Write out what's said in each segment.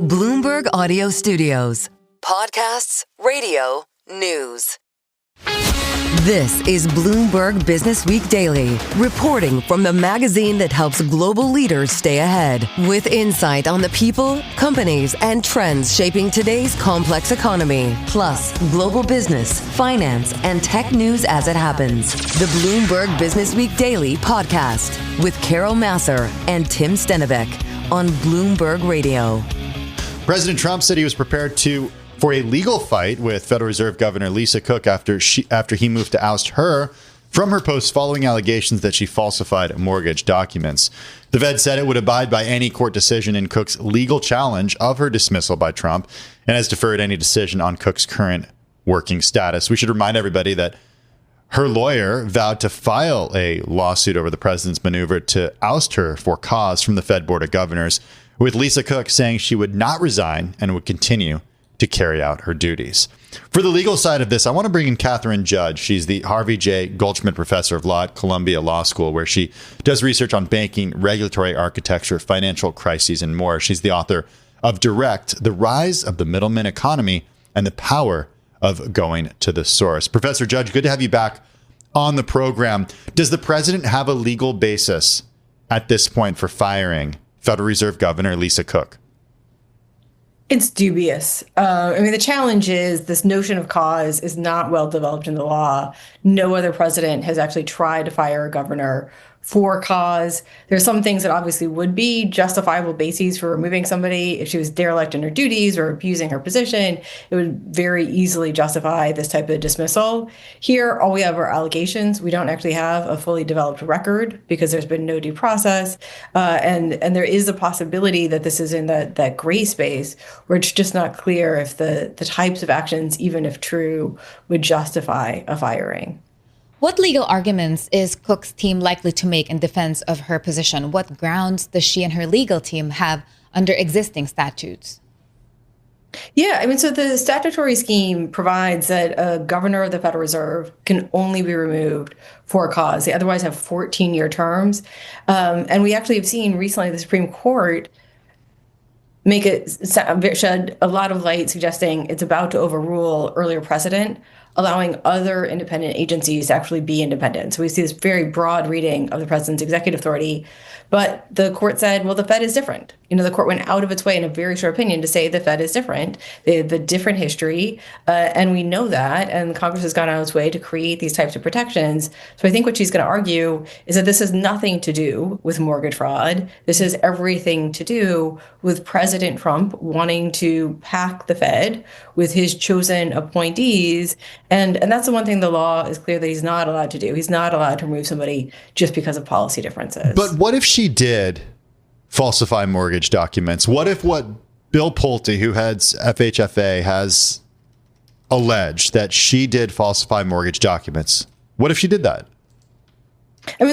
Bloomberg Audio Studios. Podcasts, radio, news. This is Bloomberg Businessweek Daily, reporting from the magazine that helps global leaders stay ahead, with insight on the people, companies, and trends shaping today's complex economy, plus global business, finance, and tech news as it happens. The Bloomberg Businessweek Daily podcast with Carol Massar and Tim Stenivek on Bloomberg Radio. President Trump said he was prepared for a legal fight with Federal Reserve Governor Lisa Cook after he moved to oust her from her post following allegations that she falsified mortgage documents. The Fed said it would abide by any court decision in Cook's legal challenge of her dismissal by Trump and has deferred any decision on Cook's current working status. We should remind everybody that her lawyer vowed to file a lawsuit over the president's maneuver to oust her for cause from the Fed Board of Governors, with Lisa Cook saying she would not resign and would continue to carry out her duties. For the legal side of this, I want to bring in Catherine Judge. She's the Harvey J. Goldschmidt Professor of Law at Columbia Law School, where she does research on banking, regulatory architecture, financial crises, and more. She's the author of Direct: The Rise of the Middleman Economy and the Power of Going to the Source. Professor Judge, good to have you back on the program. Does the president have a legal basis at this point for firing Federal Reserve Governor Lisa Cook? It's dubious. The challenge is this notion of cause is not well developed in the law. No other president has actually tried to fire a governor for cause. There's some things that obviously would be justifiable bases for removing somebody. If she was derelict in her duties or abusing her position, it would very easily justify this type of dismissal. Here, all we have are allegations. We don't actually have a fully developed record because there's been no due process. And there is a possibility that this is in that gray space where it's just not clear if the types of actions, even if true, would justify a firing. What legal arguments is Cook's team likely to make in defense of her position? What grounds does she and her legal team have under existing statutes? So the statutory scheme provides that a governor of the Federal Reserve can only be removed for a cause. They otherwise have 14-year terms. And we actually have seen recently the Supreme Court shed a lot of light suggesting it's about to overrule earlier precedent, allowing other independent agencies to actually be independent. So we see this very broad reading of the president's executive authority. But the court said, well, the Fed is different. The court went out of its way in a very short opinion to say the Fed is different. They have a different history. And we know that. And Congress has gone out of its way to create these types of protections. So I think what she's going to argue is that this has nothing to do with mortgage fraud. This has everything to do with President Trump wanting to pack the Fed with his chosen appointees. And that's the one thing the law is clear that he's not allowed to do. He's not allowed to remove somebody just because of policy differences. But what if she did falsify mortgage documents? What if what Bill Pulte, who heads FHFA, has alleged that she did falsify mortgage documents? What if she did that?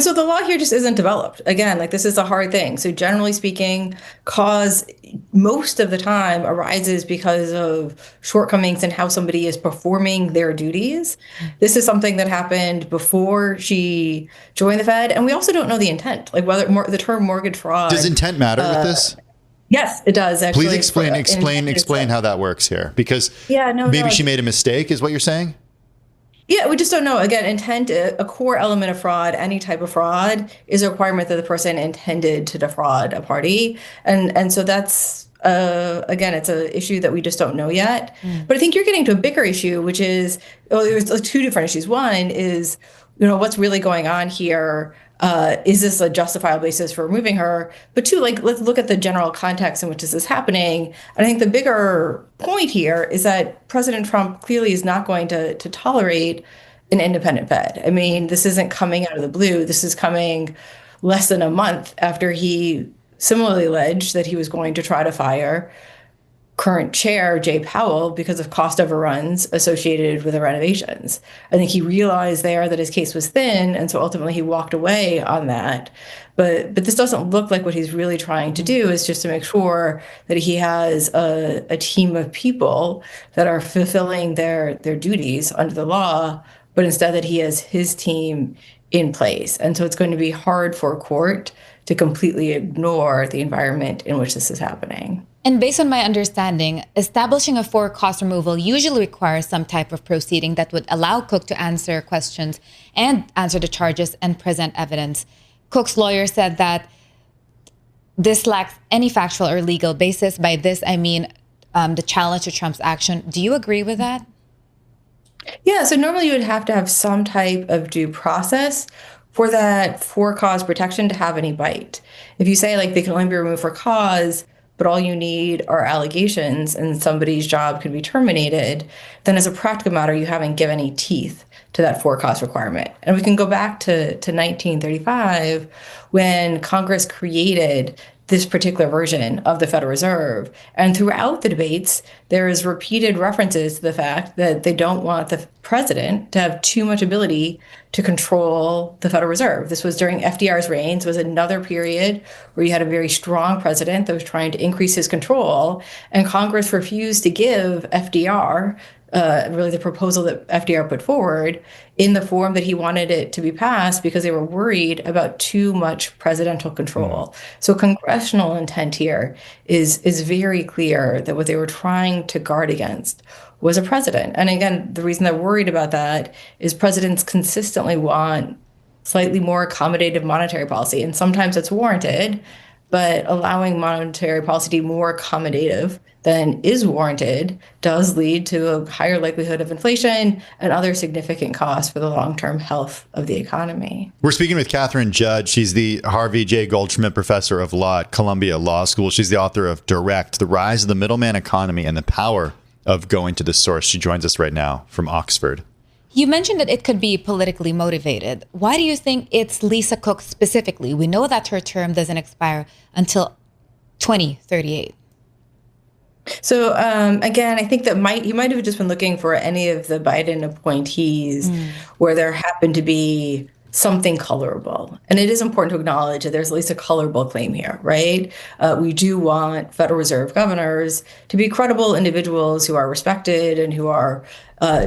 So the law here just isn't developed. Again, this is a hard thing. So generally speaking, cause most of the time arises because of shortcomings in how somebody is performing their duties. This is something that happened before she joined the Fed. And we also don't know the intent, whether the term mortgage fraud. Does intent matter with this? Yes, it does, actually. Please explain how that works here. Because maybe she made a mistake, is what you're saying? Yeah, we just don't know. Again, intent, a core element of fraud, any type of fraud, is a requirement that the person intended to defraud a party. And so that's, again, it's an issue that we just don't know yet. But I think you're getting to a bigger issue, which is, there's two different issues. One is, what's really going on here? Is this a justifiable basis for removing her? But two, let's look at the general context in which this is happening. And I think the bigger point here is that President Trump clearly is not going to tolerate an independent Fed. This isn't coming out of the blue. This is coming less than a month after he similarly alleged that he was going to try to fire current chair, Jay Powell, because of cost overruns associated with the renovations. I think he realized there that his case was thin, and so ultimately he walked away on that. But this doesn't look like what he's really trying to do is just to make sure that he has a team of people that are fulfilling their duties under the law, but instead that he has his team in place. And so it's going to be hard for a court to completely ignore the environment in which this is happening. And based on my understanding, establishing a for-cause removal usually requires some type of proceeding that would allow Cook to answer questions and answer the charges and present evidence. Cook's lawyer said that this lacks any factual or legal basis. By this, I mean the challenge to Trump's action. Do you agree with that? Yeah, so normally you would have to have some type of due process for that for cause protection to have any bite. If you say like they can only be removed for cause, but all you need are allegations and somebody's job could be terminated, then as a practical matter, you haven't given any teeth to that for cause requirement. And we can go back to 1935 when Congress created this particular version of the Federal Reserve. And throughout the debates, there is repeated references to the fact that they don't want the president to have too much ability to control the Federal Reserve. This was during FDR's reign. So it was another period where you had a very strong president that was trying to increase his control. And Congress refused to give FDR really the proposal that FDR put forward in the form that he wanted it to be passed because they were worried about too much presidential control. So congressional intent here is very clear that what they were trying to guard against was a president. And again, the reason they're worried about that is presidents consistently want slightly more accommodative monetary policy. And sometimes it's warranted, but allowing monetary policy to be more accommodative than is warranted does lead to a higher likelihood of inflation and other significant costs for the long-term health of the economy. We're speaking with Catherine Judge. She's the Harvey J. Goldschmidt Professor of Law at Columbia Law School. She's the author of Direct, The Rise of the Middleman Economy and the Power of Going to the Source. She joins us right now from Oxford. You mentioned that it could be politically motivated. Why do you think it's Lisa Cook specifically? We know that her term doesn't expire until 2038. So again, I think that he might have just been looking for any of the Biden appointees where there happened to be something colorable. And it is important to acknowledge that there's at least a colorable claim here, right? We do want Federal Reserve governors to be credible individuals who are respected and who are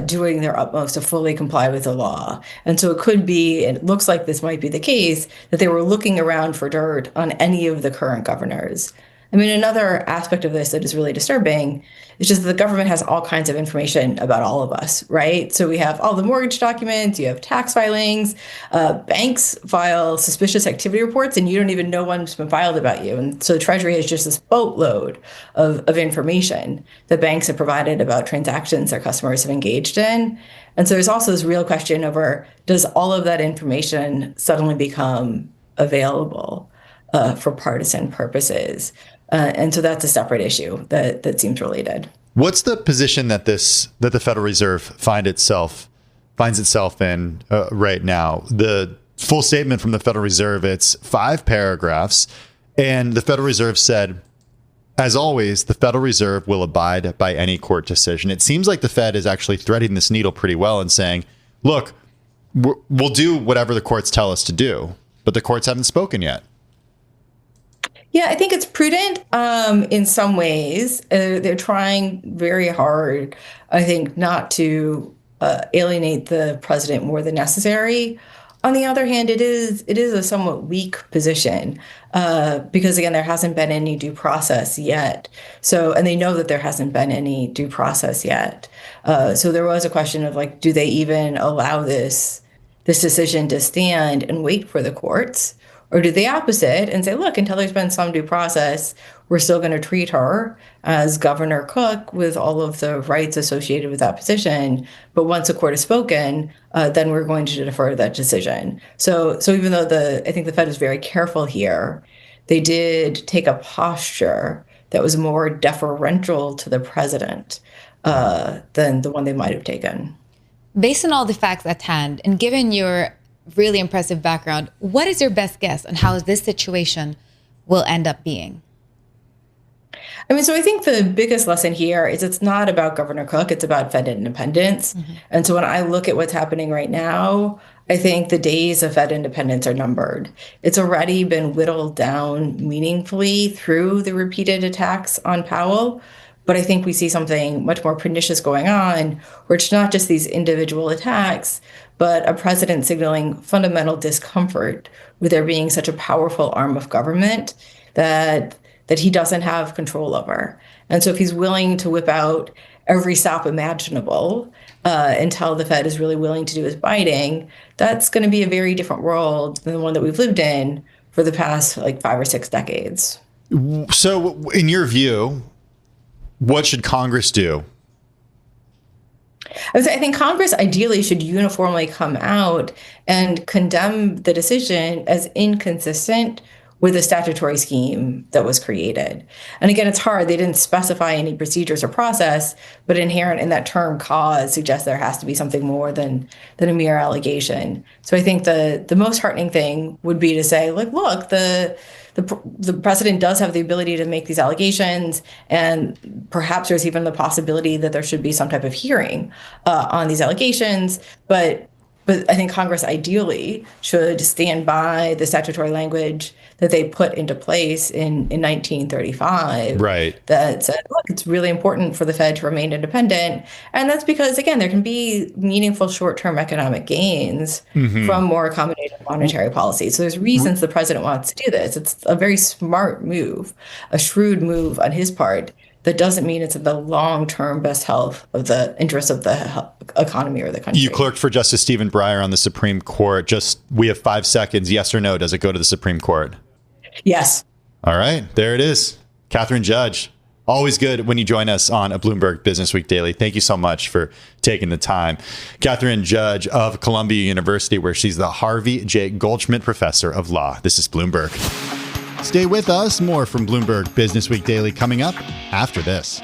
doing their utmost to fully comply with the law. And so it could be, and it looks like this might be the case, that they were looking around for dirt on any of the current governors. I mean, another aspect of this that is really disturbing is just that the government has all kinds of information about all of us, right? So we have all the mortgage documents, you have tax filings, banks file suspicious activity reports, and you don't even know one's been filed about you. And so the Treasury has just this boatload of information that banks have provided about transactions their customers have engaged in. And so there's also this real question over, does all of that information suddenly become available for partisan purposes? And so that's a separate issue that seems related. What's the position that the Federal Reserve finds itself in right now? The full statement from the Federal Reserve, it's 5 paragraphs, and the Federal Reserve said, as always, the Federal Reserve will abide by any court decision. It seems like the Fed is actually threading this needle pretty well and saying, look, we'll do whatever the courts tell us to do, but the courts haven't spoken yet. Yeah, I think it's prudent in some ways. They're trying very hard, I think, not to alienate the president more than necessary. On the other hand, it is a somewhat weak position because, again, there hasn't been any due process yet. So, and they know that there hasn't been any due process yet. So there was a question of, like, do they even allow this decision to stand and wait for the courts? Or do the opposite and say, look, until there's been some due process, we're still going to treat her as Governor Cook with all of the rights associated with that position. But once a court has spoken, then we're going to defer that decision. So even though I think the Fed is very careful here, they did take a posture that was more deferential to the president than the one they might have taken. Based on all the facts at hand, and given your really impressive background, what is your best guess on how this situation will end up being? I mean, so I think the biggest lesson here is it's not about Governor Cook, it's about Fed independence. Mm-hmm. And so when I look at what's happening right now, I think the days of Fed independence are numbered. It's already been whittled down meaningfully through the repeated attacks on Powell. But I think we see something much more pernicious going on, where it's not just these individual attacks, but a president signaling fundamental discomfort with there being such a powerful arm of government that he doesn't have control over. And so if he's willing to whip out every stop imaginable until the Fed is really willing to do his biting, that's going to be a very different world than the one that we've lived in for the past 5 or 6 decades. So in your view, what should Congress do? I think Congress ideally should uniformly come out and condemn the decision as inconsistent with the statutory scheme that was created. And again, it's hard. They didn't specify any procedures or process, but inherent in that term cause suggests there has to be something more than a mere allegation. So I think the most heartening thing would be to say, look, the president does have the ability to make these allegations, and perhaps there's even the possibility that there should be some type of hearing on these allegations. But I think Congress ideally should stand by the statutory language that they put into place in 1935. Right. That said, look, it's really important for the Fed to remain independent. And that's because, again, there can be meaningful short-term economic gains from more accommodative monetary policy. So there's reasons the president wants to do this. It's a very smart move, a shrewd move on his part. That doesn't mean it's in the long-term best health of the interests of the economy or the country. You clerked for Justice Stephen Breyer on the Supreme Court. We have 5 seconds. Yes or no? Does it go to the Supreme Court? Yes. All right. There it is. Catherine Judge. Always good when you join us on a Bloomberg Businessweek Daily. Thank you so much for taking the time. Catherine Judge of Columbia University, where she's the Harvey J. Goldschmidt Professor of Law. This is Bloomberg. Stay with us. More from Bloomberg Businessweek Daily coming up after this.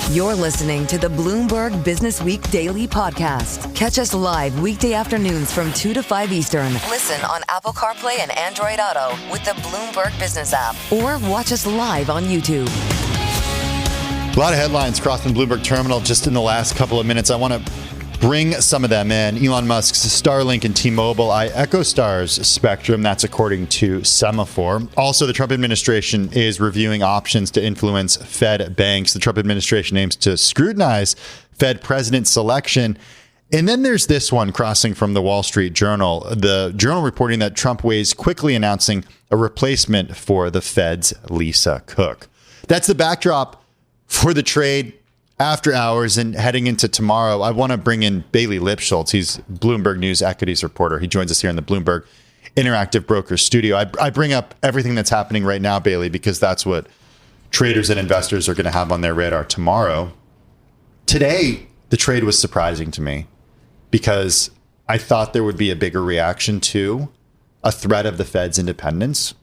You're listening to the Bloomberg Businessweek Daily Podcast. Catch us live weekday afternoons from 2 to 5 Eastern. Listen on Apple CarPlay and Android Auto with the Bloomberg Business app. Or watch us live on YouTube. A lot of headlines crossing Bloomberg Terminal just in the last couple of minutes. I want to bring some of them in. Elon Musk's Starlink and T-Mobile eye EchoStar's spectrum. That's according to Semaphore. Also, the Trump administration is reviewing options to influence Fed banks. The Trump administration aims to scrutinize Fed president selection. And then there's this one crossing from the Wall Street Journal. The journal reporting that Trump weighs quickly announcing a replacement for the Fed's Lisa Cook. That's the backdrop for the trade after hours and heading into tomorrow. I want to bring in Bailey Lipschultz. He's Bloomberg News equities reporter. He joins us here in the Bloomberg Interactive Brokers studio. I bring up everything that's happening right now, Bailey, because that's what traders and investors are going to have on their radar tomorrow. Today, the trade was surprising to me because I thought there would be a bigger reaction to a threat of the Fed's independence.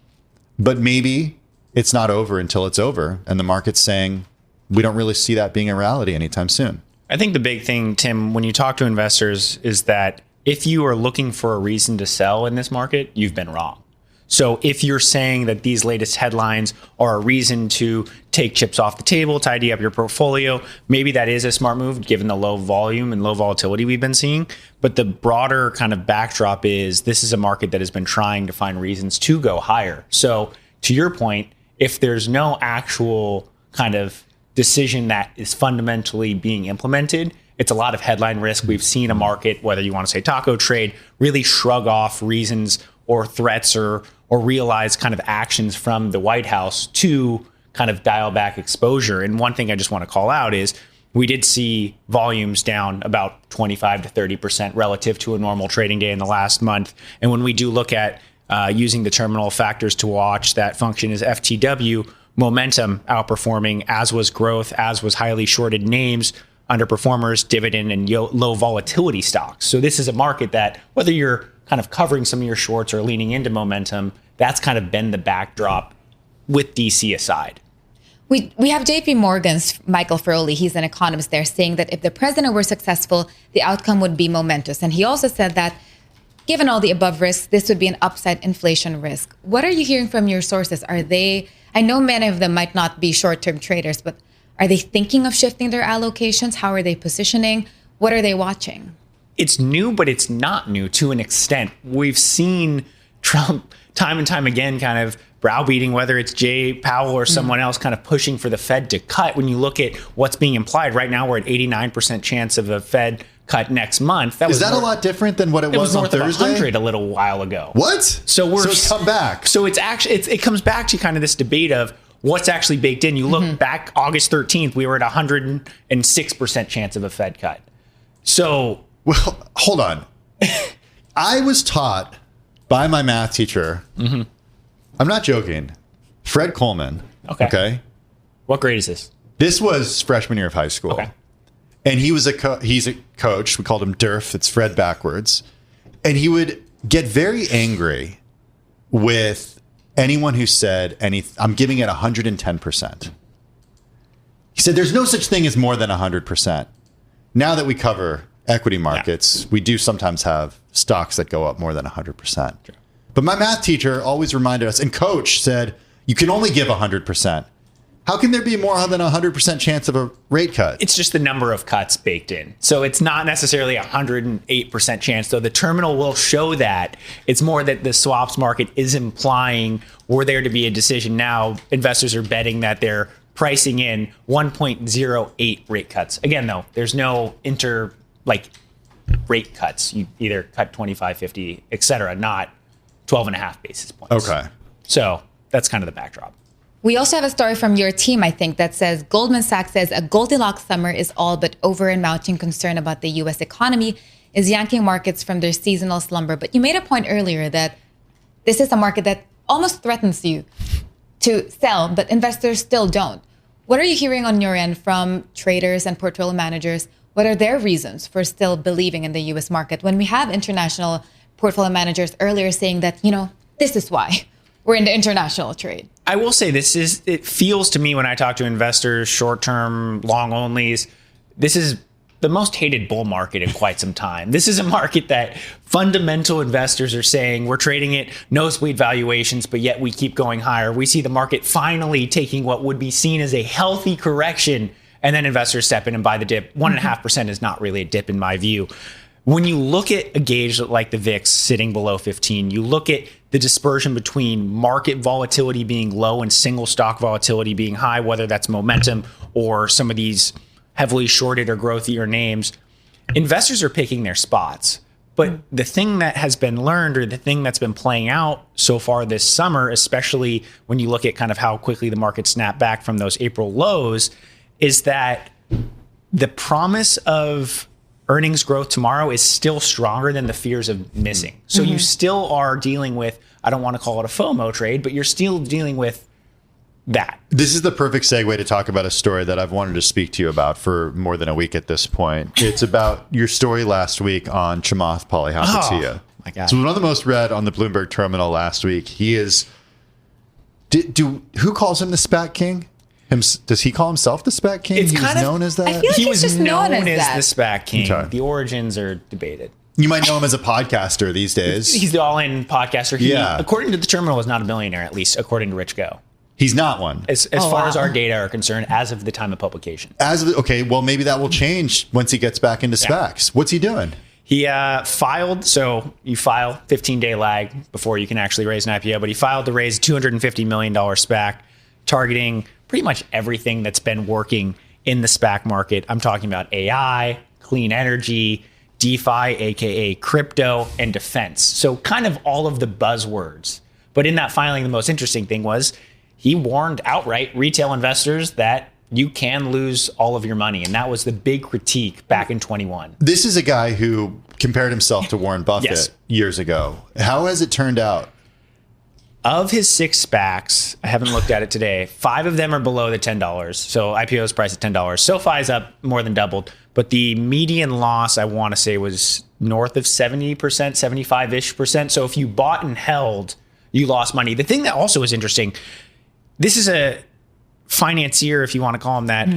But maybe it's not over until it's over. And the market's saying, we don't really see that being a reality anytime soon. I think the big thing, Tim, when you talk to investors is that if you are looking for a reason to sell in this market, you've been wrong. So if you're saying that these latest headlines are a reason to take chips off the table, tidy up your portfolio, maybe that is a smart move given the low volume and low volatility we've been seeing. But the broader kind of backdrop is this is a market that has been trying to find reasons to go higher. So to your point, if there's no actual kind of decision that is fundamentally being implemented, it's a lot of headline risk. We've seen a market, whether you want to say taco trade, really shrug off reasons or threats or realize kind of actions from the White House to kind of dial back exposure. And one thing I just want to call out is we did see volumes down about 25 to 30% relative to a normal trading day in the last month. And when we do look at using the terminal factors to watch, that function is FTW, momentum outperforming, as was growth, as was highly shorted names, underperformers, dividend, and low volatility stocks. So this is a market that, whether you're kind of covering some of your shorts or leaning into momentum, that's kind of been the backdrop with DC aside. We have JP Morgan's Michael Feroli, he's an economist there, saying that if the president were successful, the outcome would be momentous. And he also said that given all the above risks, this would be an upside inflation risk. What are you hearing from your sources? I know many of them might not be short-term traders, but are they thinking of shifting their allocations? How are they positioning? What are they watching? It's new, but it's not new to an extent. We've seen Trump time and time again kind of browbeating, whether it's Jay Powell or someone else kind of pushing for the Fed to cut. When you look at what's being implied right now, we're at 89% chance of a Fed cut next month. Is that a lot different than what it was on north Thursday? Of 100 a little while ago. What? So it's come back. So it's actually, it comes back to kind of this debate of what's actually baked in. You look back August 13th, we were at 106% chance of a Fed cut. So, well, hold on. I was taught by my math teacher. I'm not joking. Fred Coleman. Okay. What grade is this? This was freshman year of high school. Okay. And he's a coach. We called him Durf. It's Fred backwards. And he would get very angry with anyone who said I'm giving it 110%. He said there's no such thing as more than 100%. Now that we cover equity markets, we do sometimes have stocks that go up more than 100%. Sure. But my math teacher always reminded us, and coach said, you can only give 100%. How can there be more than 100% chance of a rate cut? It's just the number of cuts baked in. So it's not necessarily 108% chance, though the terminal will show that. It's more that the swaps market is implying were there to be a decision now, investors are betting that they're pricing in 1.08 rate cuts. Again, though, there's no rate cuts. You either cut 25, 50, et cetera, not 12.5 basis points. Okay. So that's kind of the backdrop. We also have a story from your team, I think, that says Goldman Sachs says a Goldilocks summer is all but over and mounting concern about the U.S. economy is yanking markets from their seasonal slumber. But you made a point earlier that this is a market that almost threatens you to sell, but investors still don't. What are you hearing on your end from traders and portfolio managers? What are their reasons for still believing in the U.S. market when we have international portfolio managers earlier saying that, this is why we're in the international trade? I will say it feels to me when I talk to investors, short-term, long onlys, this is the most hated bull market in quite some time. This is a market that fundamental investors are saying we're trading at nosebleed valuations, but yet we keep going higher. We see the market finally taking what would be seen as a healthy correction, and then investors step in and buy the dip. 1.5% is not really a dip in my view. When you look at a gauge like the VIX sitting below 15, you look at the dispersion between market volatility being low and single stock volatility being high, whether that's momentum or some of these heavily shorted or growthier names, investors are picking their spots. But the thing that has been learned, or the thing that's been playing out so far this summer, especially when you look at kind of how quickly the market snapped back from those April lows, is that the promise of earnings growth tomorrow is still stronger than the fears of missing. So you still are dealing with, I don't want to call it a FOMO trade, but you're still dealing with that. This is the perfect segue to talk about a story that I've wanted to speak to you about for more than a week at this point. It's about your story last week on Chamath Palihapitiya. Oh, my God. It's one of the most read on the Bloomberg terminal last week. He is, who calls him the SPAC King? Does he call himself the SPAC King? It's He was known as that? I feel like He he's was just known known as that. the SPAC King. Okay. The origins are debated. You might know him as a podcaster these days. He's the all-in podcaster. He, Yeah. according to the terminal, is not a millionaire, at least according to Rich Go. He's not one. As far as our data are concerned, as of the time of publication. Okay, well, maybe that will change once he gets back into SPACs. What's he doing? He filed, so you file 15-day lag before you can actually raise an IPO, but he filed to raise $250 million SPAC, targeting pretty much everything that's been working in the SPAC market. I'm talking about AI, clean energy, DeFi, aka crypto, and defense. So kind of all of the buzzwords. But in that filing, the most interesting thing was he warned outright retail investors that you can lose all of your money. And that was the big critique back in 21. This is a guy who compared himself to Warren Buffett Yes. years ago. How has it turned out? Of his 6 SPACs, I haven't looked at it today, 5 of them are below the $10. So IPO's price at $10. SoFi's up more than doubled. But the median loss, I want to say, was north of 70%, 75-ish%. So if you bought and held, you lost money. The thing that also is interesting, this is a financier, if you want to call him that,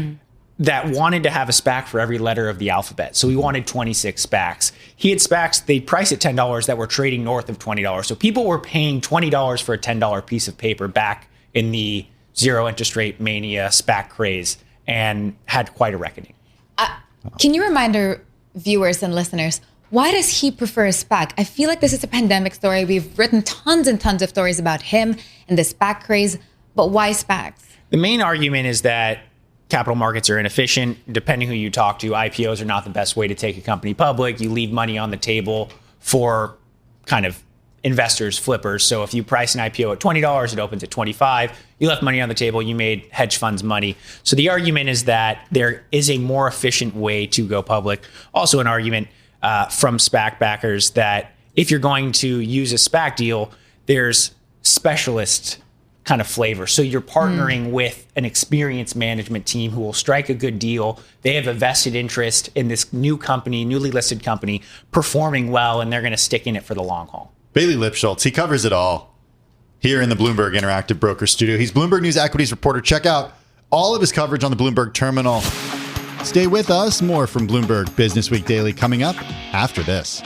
that wanted to have a SPAC for every letter of the alphabet. So he wanted 26 SPACs. He had SPACs, they priced at $10 that were trading north of $20. So people were paying $20 for a $10 piece of paper back in the zero interest rate mania SPAC craze, and had quite a reckoning. Can you remind our viewers and listeners, Why does he prefer a SPAC? I feel like this is a pandemic story. We've written tons and tons of stories about him and the SPAC craze, but why SPACs? The main argument is that capital markets are inefficient. Depending who you talk to, IPOs are not the best way to take a company public. You leave money on the table for kind of investors, flippers. So if you price an IPO at $20, it opens at $25. You left money on the table, you made hedge funds money. So the argument is that there is a more efficient way to go public. Also an argument from SPAC backers that if you're going to use a SPAC deal, there's specialist kind of flavor. So you're partnering with an experienced management team who will strike a good deal. They have a vested interest in this new company, newly listed company, performing well, and they're going to stick in it for the long haul. Bailey Lipschultz, he covers it all here in the Bloomberg Interactive Broker Studio. He's Bloomberg News Equities reporter. Check out all of his coverage on the Bloomberg Terminal. Stay with us. More from Bloomberg Businessweek Daily coming up after this.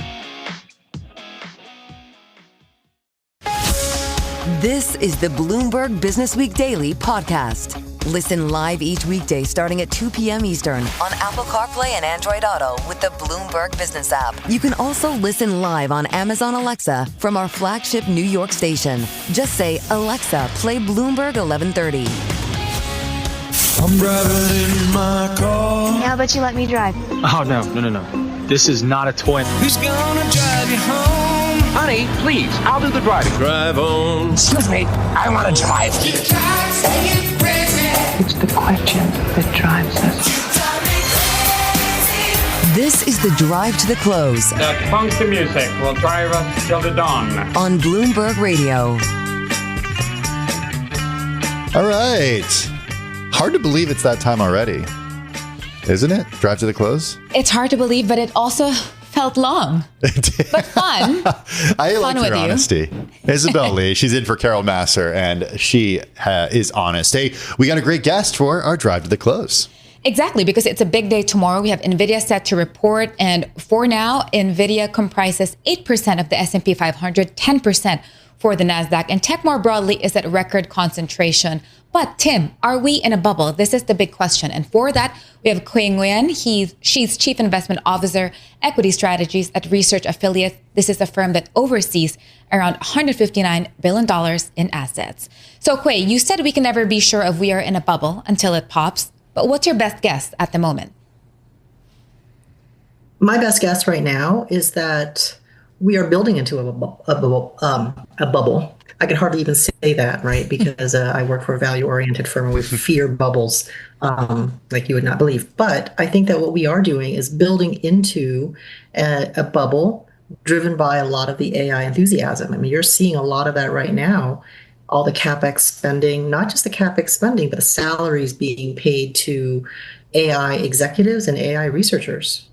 This is the Bloomberg Businessweek Daily podcast. Listen live each weekday starting at 2 p.m. Eastern on Apple CarPlay and Android Auto with the Bloomberg Business app. You can also listen live on Amazon Alexa from our flagship New York station. Just say, Alexa, play Bloomberg 1130. I'm driving in my car. How about you let me drive? Oh, no. This is not a toy. Who's gonna drive you home? Honey, please, I'll do the driving. Drive on. Excuse me, I want to drive. It's the question that drives us. This is the drive to the close That funky music will drive us till the dawn. on Bloomberg Radio. All right. Hard to believe it's that time already, isn't it? Drive to the close. It's hard to believe, but it also felt long, but fun. I like Fun with your you. honesty. Isabel Lee, she's in for Carol Masser, and she is honest. Hey, we got a great guest for our drive to the close. Exactly, because it's a big day tomorrow. We have NVIDIA set to report, and for now, NVIDIA comprises 8% of the S&P 500, 10% for the NASDAQ, and tech more broadly is at record concentration. But Tim, are we in a bubble? This is the big question. And for that, we have Kuy Nguyen. She's Chief Investment Officer, Equity Strategies at Research Affiliates. This is a firm that oversees around $159 billion in assets. So Kuy, you said we can never be sure if we are in a bubble until it pops. But what's your best guess at the moment? My best guess right now is that we are building into a bubble. I can hardly even say that, right? Because I work for a value-oriented firm and we fear bubbles like you would not believe. But I think that what we are doing is building into a bubble driven by a lot of the AI enthusiasm. I mean, you're seeing a lot of that right now. All the CapEx spending, not just the CapEx spending, but the salaries being paid to AI executives and AI researchers.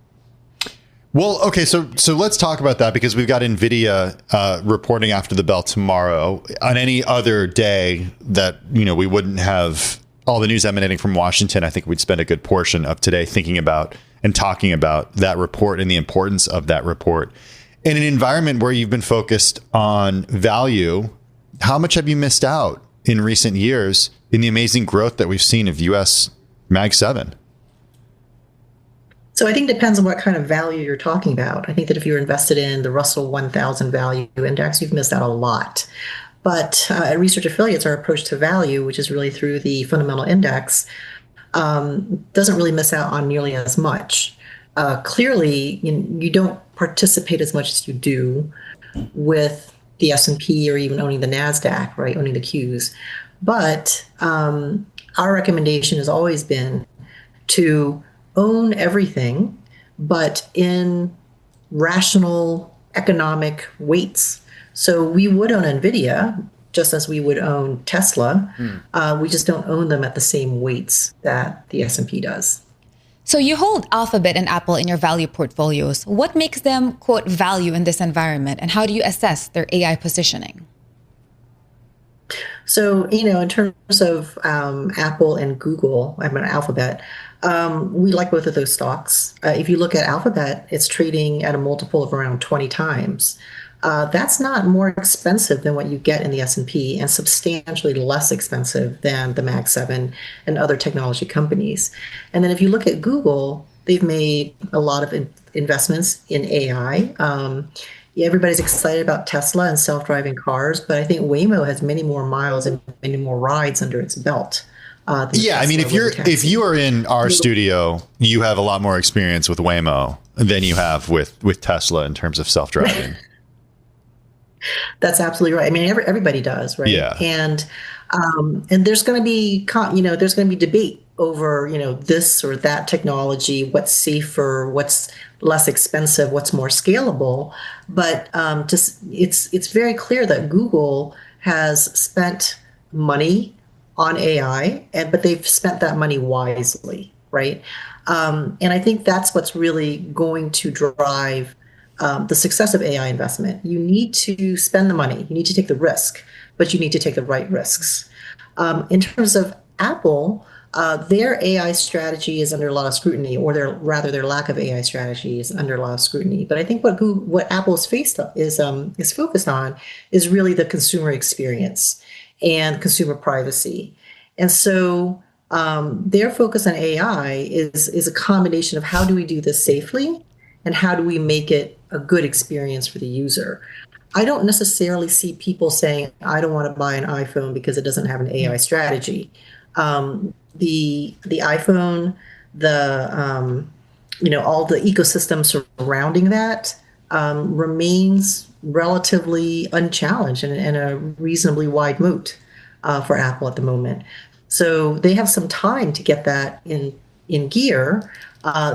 Well, okay, so let's talk about that because we've got NVIDIA reporting after the bell tomorrow. On any other day that, we wouldn't have all the news emanating from Washington, I think we'd spend a good portion of today thinking about and talking about that report and the importance of that report. In an environment where you've been focused on value, how much have you missed out in recent years in the amazing growth that we've seen of U.S. Mag 7? So I think it depends on what kind of value you're talking about. I think that if you're invested in the Russell 1000 value index, you've missed out a lot. But at Research Affiliates, our approach to value, which is really through the fundamental index, doesn't really miss out on nearly as much. Clearly, you don't participate as much as you do with the S&P or even owning the NASDAQ, right, owning the Qs. But our recommendation has always been to own everything, but in rational economic weights. So we would own NVIDIA just as we would own Tesla. We just don't own them at the same weights that the S&P does. So you hold Alphabet and Apple in your value portfolios. What makes them, quote, value in this environment? And how do you assess their AI positioning? So, in terms of Apple and Google, Alphabet, we like both of those stocks. If you look at Alphabet, it's trading at a multiple of around 20 times. That's not more expensive than what you get in the S&P and substantially less expensive than the Mag 7 and other technology companies. And then if you look at Google, They've made a lot of investments in AI. Yeah, everybody's excited about Tesla and self-driving cars, but I think Waymo has many more miles and many more rides under its belt. Yeah, I mean, if you are in our studio, you have a lot more experience with Waymo than you have with Tesla in terms of self-driving. That's absolutely right. I mean, everybody does, right? Yeah. And there's going to be, there's going to be debate over, this or that technology, what's safer, what's less expensive, what's more scalable. But it's very clear that Google has spent money on AI, but they've spent that money wisely, right? And I think that's what's really going to drive the success of AI investment. You need to spend the money, you need to take the risk, but you need to take the right risks. In terms of Apple, their AI strategy is under a lot of scrutiny, or their lack of AI strategy is under a lot of scrutiny. But I think what Apple is focused on is really the consumer experience and consumer privacy. And so their focus on AI is a combination of how do we do this safely and how do we make it a good experience for the user. I don't necessarily see people saying, I don't want to buy an iPhone because it doesn't have an AI strategy. The iPhone, all the ecosystem surrounding that remains relatively unchallenged and a reasonably wide moat for Apple at the moment. So they have some time to get that in gear.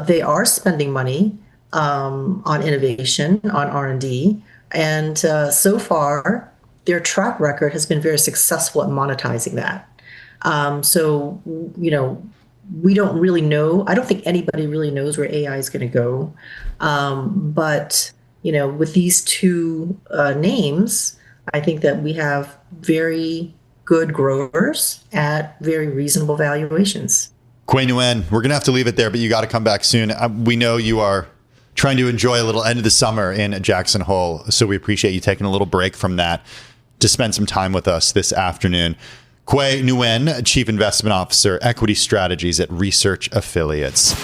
They are spending money on innovation, on R&D, and so far their track record has been very successful at monetizing that. So we don't really know. I don't think anybody really knows where AI is going to go. But with these two names, I think that we have very good growers at very reasonable valuations. Quay Nguyen, we're going to have to leave it there, but you got to come back soon. We know you are trying to enjoy a little end of the summer in Jackson Hole, so we appreciate you taking a little break from that to spend some time with us this afternoon. Quay Nguyen, Chief Investment Officer, Equity Strategies at Research Affiliates.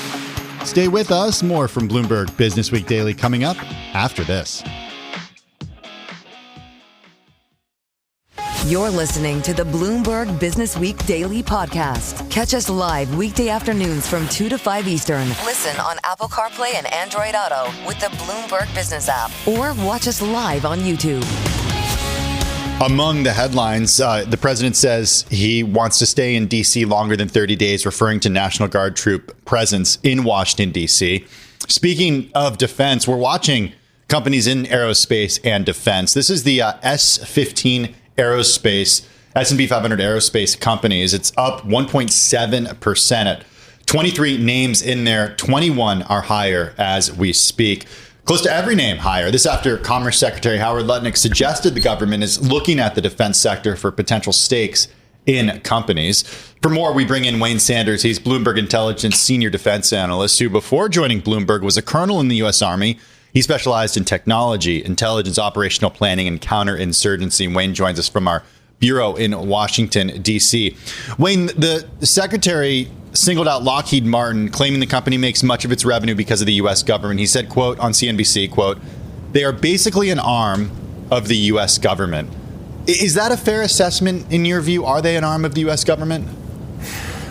Stay with us. More from Bloomberg Businessweek Daily coming up after this. You're listening to the Bloomberg Businessweek Daily Podcast. Catch us live weekday afternoons from 2 to 5 Eastern. Listen on Apple CarPlay and Android Auto with the Bloomberg Business app. Or watch us live on YouTube. Among the headlines, the president says he wants to stay in D.C. longer than 30 days, referring to National Guard troop presence in Washington, D.C. Speaking of defense, we're watching companies in aerospace and defense. This is the S-15 Aerospace, S&P 500 aerospace companies. It's up 1.7% at 23 names in there. 21 are higher as we speak. Close to every name higher. This after Commerce Secretary Howard Lutnick suggested the government is looking at the defense sector for potential stakes in companies. For more, we bring in Wayne Sanders. He's Bloomberg Intelligence Senior Defense Analyst, who before joining Bloomberg was a colonel in the U.S. Army. He specialized in technology, intelligence, operational planning, and counterinsurgency. Wayne joins us from our bureau in Washington, D.C. Wayne, the secretary singled out Lockheed Martin, claiming the company makes much of its revenue because of the U.S. government. He said, quote, on CNBC, quote, they are basically an arm of the U.S. government. Is that a fair assessment in your view? Are they an arm of the U.S. government?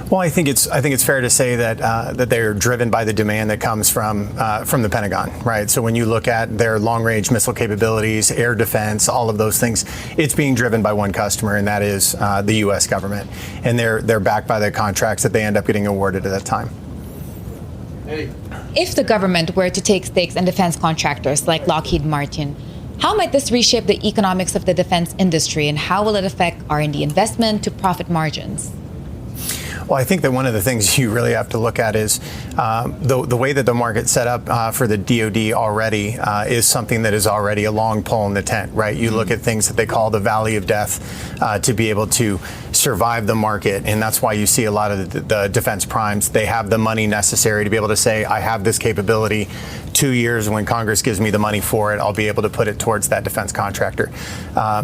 Well, I think it's fair to say that that they're driven by the demand that comes from the Pentagon, right? So when you look at their long-range missile capabilities, air defense, all of those things, it's being driven by one customer, and that is the U.S. government, and they're backed by the contracts that they end up getting awarded at that time. If the government were to take stakes in defense contractors like Lockheed Martin, how might this reshape the economics of the defense industry, and how will it affect R&D investment to profit margins? Well, I think that one of the things you really have to look at is the way that the market's set up for the DoD already is something that is already a long pole in the tent, right? You look at things that they call the valley of death to be able to survive the market. And that's why you see a lot of the defense primes. They have the money necessary to be able to say, I have this capability. 2 years when Congress gives me the money for it, I'll be able to put it towards that defense contractor.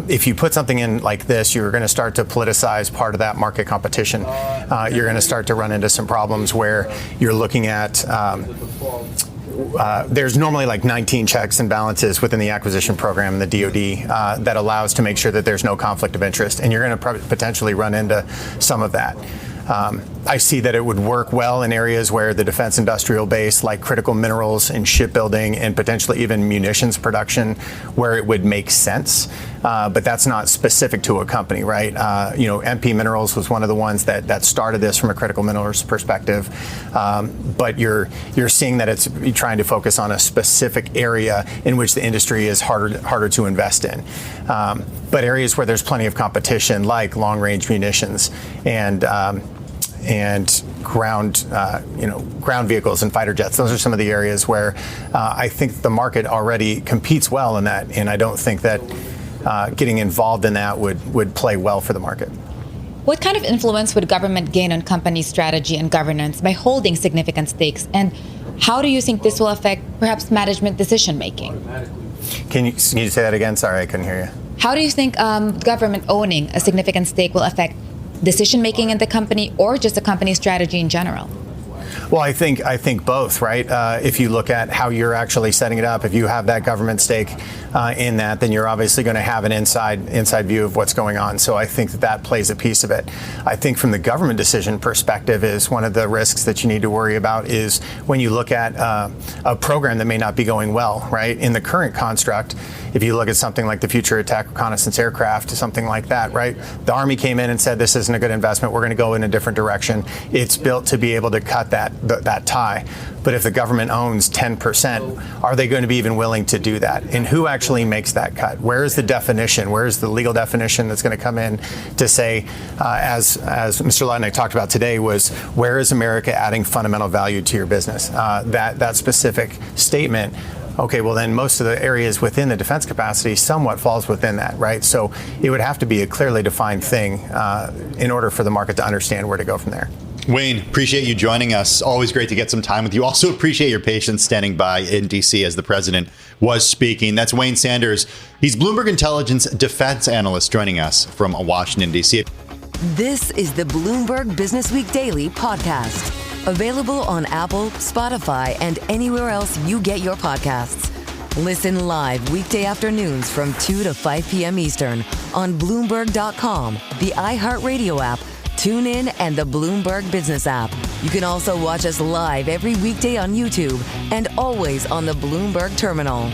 If you put something in like this, you're going to start to politicize part of that market competition. You're you're going to start to run into some problems where you're looking at there's normally like 19 checks and balances within the acquisition program in the DoD that allows to make sure that there's no conflict of interest, and you're going to potentially run into some of that. I see that it would work well in areas where the defense industrial base, like critical minerals and shipbuilding and potentially even munitions production, where it would make sense. But that's not specific to a company, right? MP Minerals was one of the ones that started this from a critical minerals perspective. But you're seeing that it's trying to focus on a specific area in which the industry is harder to invest in. But areas where there's plenty of competition, like long-range munitions and ground vehicles and fighter jets. Those are some of the areas where I think the market already competes well in that, and I don't think that getting involved in that would play well for the market. What kind of influence would government gain on company strategy and governance by holding significant stakes, and how do you think this will affect perhaps management decision making? Can you say that again? Sorry, I couldn't hear you. How do you think government owning a significant stake will affect decision making in the company, or just the company strategy in general? Well, I think both, right? If you look at how you're actually setting it up, if you have that government stake in that, then you're obviously going to have an inside view of what's going on. So I think that plays a piece of it. I think from the government decision perspective is one of the risks that you need to worry about is when you look at a program that may not be going well, right? In the current construct, if you look at something like the Future Attack Reconnaissance Aircraft, something like that, right? The Army came in and said, this isn't a good investment. We're going to go in a different direction. It's built to be able to cut that tie. But if the government owns 10%, are they going to be even willing to do that? And who actually makes that cut? Where is the definition? Where is the legal definition that's going to come in to say, as Mr. Ladnick talked about today, was where is America adding fundamental value to your business? That specific statement. Okay, well then most of the areas within the defense capacity somewhat falls within that, right? So it would have to be a clearly defined thing in order for the market to understand where to go from there. Wayne, appreciate you joining us. Always great to get some time with you. Also appreciate your patience standing by in D.C. as the president was speaking. That's Wayne Sanders. He's Bloomberg Intelligence defense analyst joining us from Washington, D.C. This is the Bloomberg Businessweek Daily podcast. Available on Apple, Spotify, and anywhere else you get your podcasts. Listen live weekday afternoons from 2 to 5 p.m. Eastern on Bloomberg.com, the iHeartRadio app, TuneIn, and the Bloomberg Business app. You can also watch us live every weekday on YouTube and always on the Bloomberg Terminal.